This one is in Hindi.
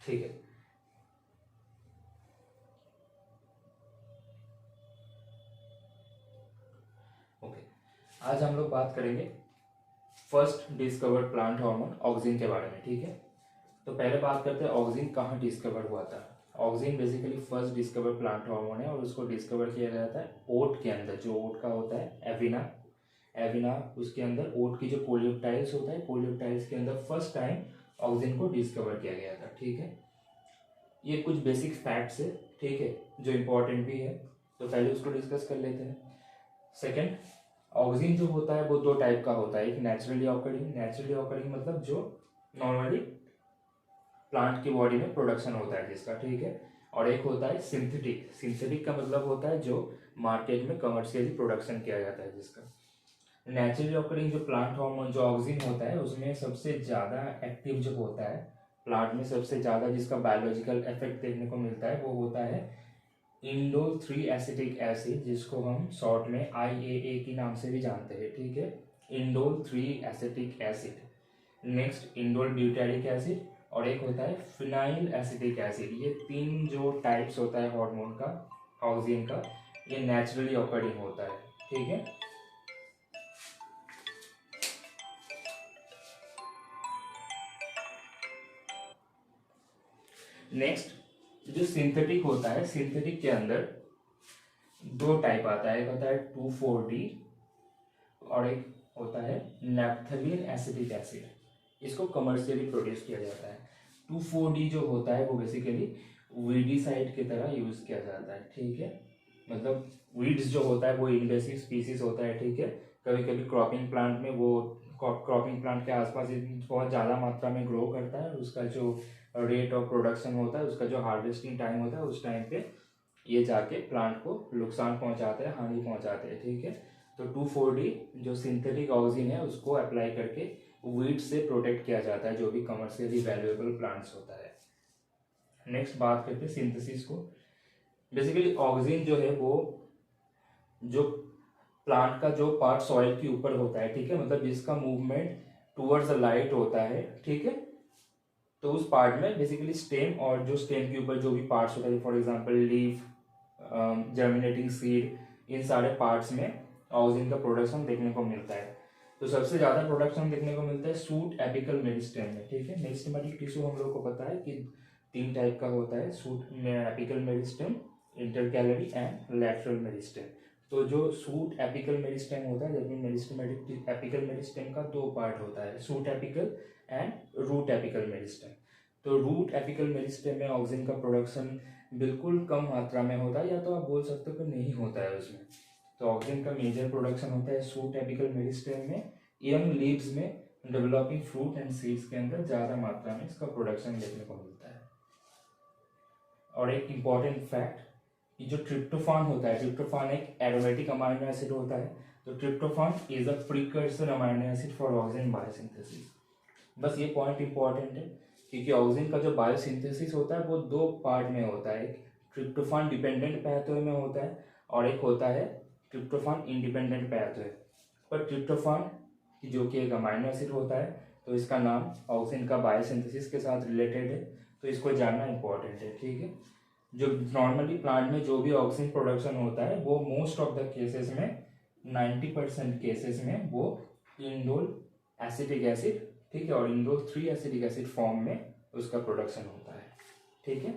ठीक है। ओके, आज हम लोग बात करेंगे first discovered plant hormone auxin के बारे में। ठीक है, तो पहले बात करते हैं ऑक्सिन कहाँ डिस्कवर हुआ था। Auxin basically first discovered plant hormone है और उसको डिस्कवर किया गया था ओट के अंदर। जो ओट का होता है एविना, उसके अंदर ओट की जो पोलियोप्टाइल्स होता है, पोलियोप्टाइल्स के अंदर फर्स्ट टाइम ऑक्सिन को डिस्कवर किया गया था। ठीक है, ये कुछ बेसिक फैक्ट्स है, ठीक है, जो इम्पोर्टेंट भी है, तो पहले उसको डिस्कस कर लेते हैं। सेकेंड, ऑक्सिन जो होता है वो दो टाइप का होता है। एक नेचुरली ऑकरिंग मतलब जो नॉर्मली प्लांट की बॉडी में प्रोडक्शन होता है जिसका, ठीक है, और एक होता है सिंथेटिक का मतलब होता है जो मार्केट में कमर्शियली प्रोडक्शन किया जाता है जिसका। नेचुरली ऑकरिंग जो प्लांट हार्मोन जो ऑक्सिन होता है उसमें सबसे ज़्यादा एक्टिव जो होता है प्लांट में, सबसे ज़्यादा जिसका बायोलॉजिकल इफेक्ट देखने को मिलता है वो होता है इंडोल 3 एसिटिक एसिड, जिसको हम शॉर्ट में IAA के नाम से भी जानते हैं। ठीक है, indole 3 acetic acid. Next indole butyric acid और एक होता है फिनाइल एसिटिक एसिड। ये तीन जो टाइप्स होता है हार्मोन का, ऑक्सिन का, ये नेचुरली ऑकरिंग होता है। ठीक है, नेक्स्ट जो सिंथेटिक होता है, सिंथेटिक के अंदर दो टाइप आता है, एक होता है 2,4-D और एक होता है नैप्थलीन एसिटिक एसिड। इसको कमर्शियली प्रोड्यूस किया जाता है। 2,4-D जो होता है वो बेसिकली वीडीसाइड की तरह यूज किया जाता है। ठीक है, मतलब वीड्स जो होता है वो इन्वेसिव स्पीसीज होता है। ठीक है, कभी कभी क्रॉपिंग प्लांट में वो क्रॉपिंग प्लांट के आसपास बहुत ज़्यादा मात्रा में ग्रो करता है, उसका जो रेट ऑफ प्रोडक्शन होता है, उसका जो हार्वेस्टिंग टाइम होता है, उस टाइम पे ये जाके प्लांट को नुकसान पहुंचाते हैं, हानि पहुंचाते हैं। ठीक है, तो 2,4-D जो सिंथेटिक ऑक्सिन है उसको अप्लाई करके वीड से प्रोटेक्ट किया जाता है जो भी कमर्शियली वैल्यूएबल प्लांट्स होता है। नेक्स्ट बात करते हैं सिंथेसिस को। बेसिकली ऑक्सिन जो है वो जो प्लांट का जो पार्ट सॉइल के ऊपर होता है, ठीक है, मतलब जिसका मूवमेंट टूवर्ड्स द लाइट होता है, ठीक है, तो उस पार्ट में बेसिकली स्टेम और जो स्टेम के ऊपर जो भी पार्ट्स होता है, for example leaf, germinating seed, इन सारे पार्ट्स में ऑक्सिन का प्रोडक्शन देखने को मिलता है। तो सबसे ज़्यादा प्रोडक्शन देखने को मिलता है सूट एपिकल मेरिस्टेम में। ठीक है, मेरिस्टेमेटिक टिश्यू हम लोग को पता है कि 3 टाइप का होता है, shoot apical meristem, intercalary and lateral meristem. तो जो सूट एपिकल मेरिस्टेम होता है, जबकि मेरिस्टेमेटिक एपिकल मेरिस्टेम का 2 पार्ट होता है, shoot apical and root apical meristem. तो रूट एपिकल मेरिस्टेम में ऑक्सिन का प्रोडक्शन बिल्कुल कम मात्रा में होता है, या तो आप बोल सकते हो कि नहीं होता है उसमें। तो ऑक्सिन का मेजर प्रोडक्शन होता है सूट एपिकल मेरिस्टेम में, यंग लीव्स में, डेवलपिंग फ्रूट एंड सीड्स के अंदर ज़्यादा मात्रा में इसका प्रोडक्शन देखने को मिलता है। और एक इम्पॉर्टेंट फैक्ट कि जो ट्रिप्टोफान होता है, ट्रिप्टोफान एक एरोमेटिक अमाइनो एसिड होता है, तो tryptophan is a precursor amino acid for auxin biosynthesis. बस ये पॉइंट इंपॉर्टेंट है क्योंकि ऑक्सिन का जो बायोसिंथेसिस होता है वो 2 पार्ट में होता है, एक ट्रिप्टोफान डिपेंडेंट पैथवे में होता है और एक होता है ट्रिप्टोफान इंडिपेंडेंट पैथवे। पर ट्रिप्टोफान जो कि एक अमाइनो एसिड होता है, तो इसका नाम ऑक्सिन का बायोसिंथेसिस के साथ रिलेटेड है, तो इसको जानना इंपॉर्टेंट है। ठीक है, जो नॉर्मली प्लांट में जो भी ऑक्सिन प्रोडक्शन होता है वो मोस्ट ऑफ द केसेस में 90% केसेस में वो इंडोल एसिटिक एसिड, ठीक है, और इंडोल 3 एसिटिक एसिड फॉर्म में उसका प्रोडक्शन होता है। ठीक है।